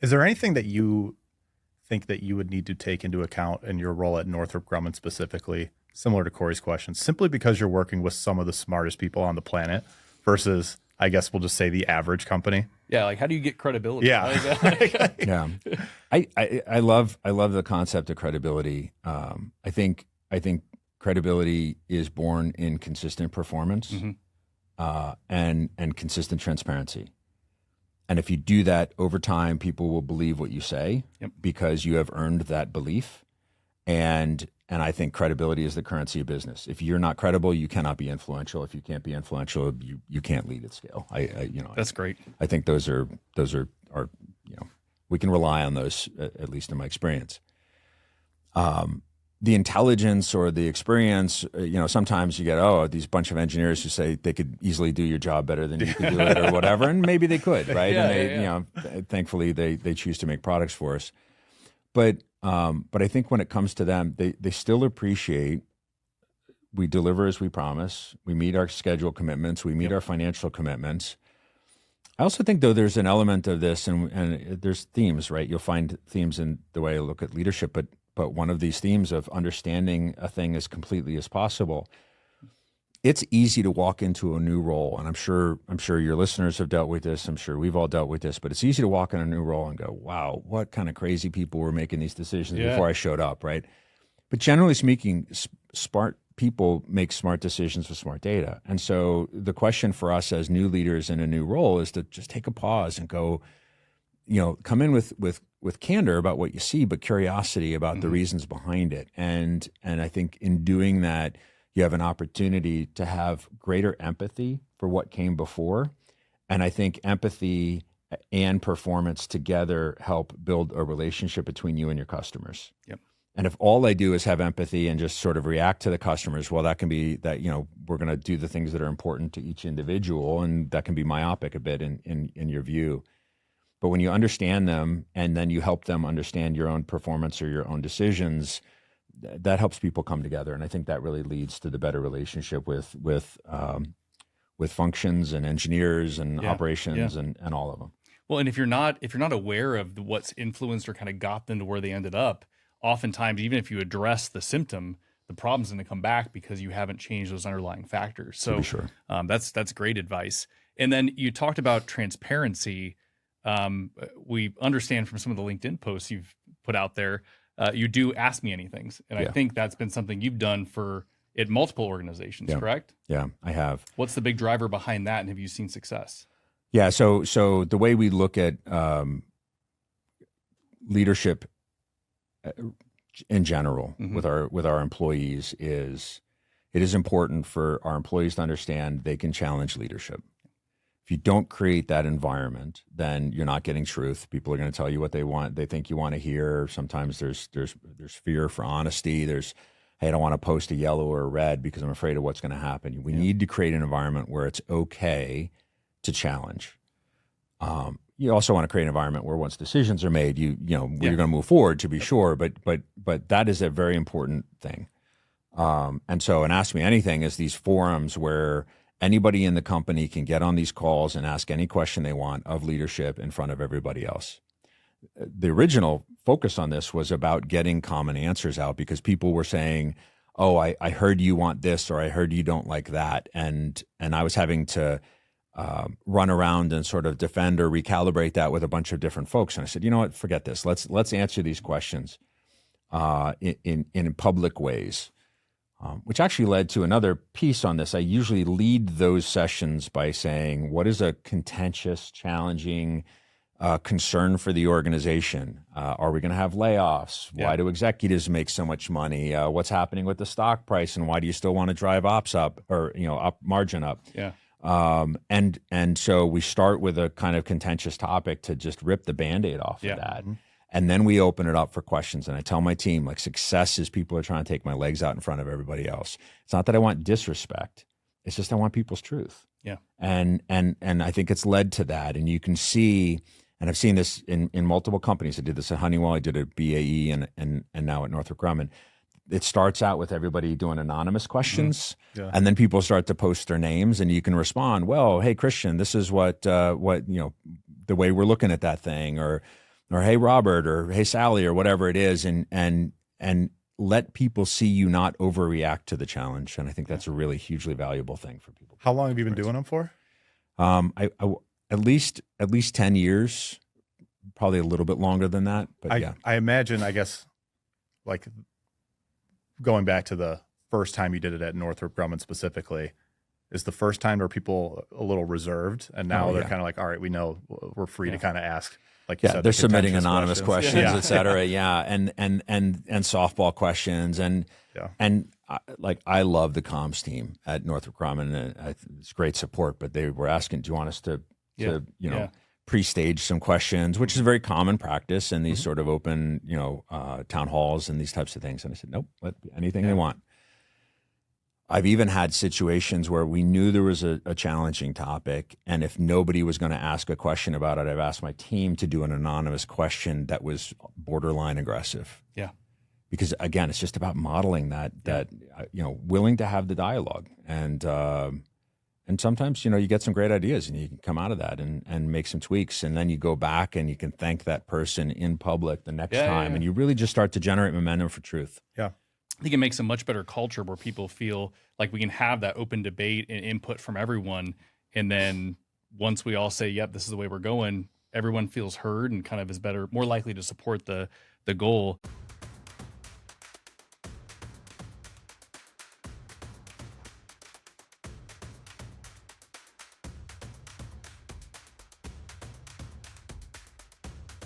Is there anything that you think that you would need to take into account in your role at Northrop Grumman specifically, similar to Corey's question, simply because you're working with some of the smartest people on the planet versus, I guess we'll just say, the average company? Yeah, like how do you get credibility? Yeah. Yeah, I love the concept of credibility. I think credibility is born in consistent performance and consistent transparency. And if you do that over time, people will believe what you say because you have earned that belief. And I think credibility is the currency of business. If you're not credible, you cannot be influential. If you can't be influential, you can't lead at scale. That's great. I think those are we can rely on those, at least in my experience. The intelligence or the experience, sometimes you get, these bunch of engineers who say they could easily do your job better than you could do it or whatever, and maybe they could, right? And thankfully they choose to make products for us. But I think when it comes to them, they still appreciate we deliver as we promise, we meet our schedule commitments, we meet our financial commitments. I also think, though, there's an element of this, and there's themes, right? You'll find themes in the way I look at leadership, but one of these themes of understanding a thing as completely as possible. It's easy to walk into a new role, and I'm sure your listeners have dealt with this. I'm sure we've all dealt with this, but it's easy to walk in a new role and go, wow, what kind of crazy people were making these decisions before I showed up, right? But generally speaking, smart people make smart decisions with smart data. And so the question for us as new leaders in a new role is to just take a pause and go, come in with candor about what you see, but curiosity about the reasons behind it. And I think in doing that, you have an opportunity to have greater empathy for what came before. And I think empathy and performance together help build a relationship between you and your customers. Yep. And if all I do is have empathy and just sort of react to the customers, well, that can be that, we're going to do the things that are important to each individual, and that can be myopic a bit in your view. But when you understand them and then you help them understand your own performance or your own decisions, that helps people come together. And I think that really leads to the better relationship with functions and engineers and operations and all of them. Well, and if you're not aware of what's influenced or kind of got them to where they ended up, oftentimes, even if you address the symptom, the problem's going to come back because you haven't changed those underlying factors. So sure. That's great advice. And then you talked about transparency. We understand from some of the LinkedIn posts you've put out there, you do ask me anything. And I think that's been something you've done at multiple organizations, correct? Yeah, I have. What's the big driver behind that, and have you seen success? Yeah, so the way we look at leadership in general with our employees is it is important for our employees to understand they can challenge leadership. If you don't create that environment, then you're not getting truth. People are going to tell you what they think you want to hear. Sometimes there's fear for honesty. There's, hey, I don't want to post a yellow or a red because I'm afraid of what's going to happen. We need to create an environment where it's okay to challenge. You also want to create an environment where once decisions are made, you're going to move forward, to be sure. But that is a very important thing. And Ask Me Anything is these forums where anybody in the company can get on these calls and ask any question they want of leadership in front of everybody else. The original focus on this was about getting common answers out because people were saying, oh, I heard you want this, or I heard you don't like that. And I was having to run around and sort of defend or recalibrate that with a bunch of different folks. And I said, you know what, forget this. Let's answer these questions in public ways. Which actually led to another piece on this. I usually lead those sessions by saying, what is a contentious, challenging concern for the organization? Are we going to have layoffs? Yeah. Why do executives make so much money? What's happening with the stock price? And why do you still want to drive ops up or, margin up? Yeah. And so we start with a kind of contentious topic to just rip the Band-Aid off of that. And then we open it up for questions. And I tell my team, success is people are trying to take my legs out in front of everybody else. It's not that I want disrespect. It's just I want people's truth. Yeah. And I think it's led to that. And you can see, and I've seen this in multiple companies. I did this at Honeywell. I did it at BAE and now at Northrop Grumman. It starts out with everybody doing anonymous questions, and then people start to post their names, and you can respond, well, hey, Christian, this is what the way we're looking at that thing, or or hey Robert, or hey Sally, or whatever it is, and let people see you not overreact to the challenge. And I think that's a really hugely valuable thing for people. How long have you been doing them for? I at least 10 years, probably a little bit longer than that. But I imagine, I guess, like going back to the first time you did it at Northrop Grumman specifically, is the first time where people a little resoftreserved, and now they're kind of like, all right, we know we're free to kind of ask. Like you said, they're submitting anonymous questions, Yeah. et cetera. Yeah. And softball questions. And I love the comms team at Northrop Grumman, and it's great support, but they were asking, do you want us to pre-stage some questions, which is a very common practice in these sort of open, town halls and these types of things. And I said, nope, let anything they want. I've even had situations where we knew there was a challenging topic, and if nobody was going to ask a question about it, I've asked my team to do an anonymous question that was borderline aggressive. Yeah. Because again, it's just about modeling that willing to have the dialogue, and sometimes you get some great ideas, and you can come out of that and make some tweaks, and then you go back and you can thank that person in public the next time, and you really just start to generate momentum for truth. Yeah. I think it makes a much better culture where people feel like we can have that open debate and input from everyone. And then once we all say, yep, this is the way we're going, everyone feels heard and kind of is more likely to support the goal.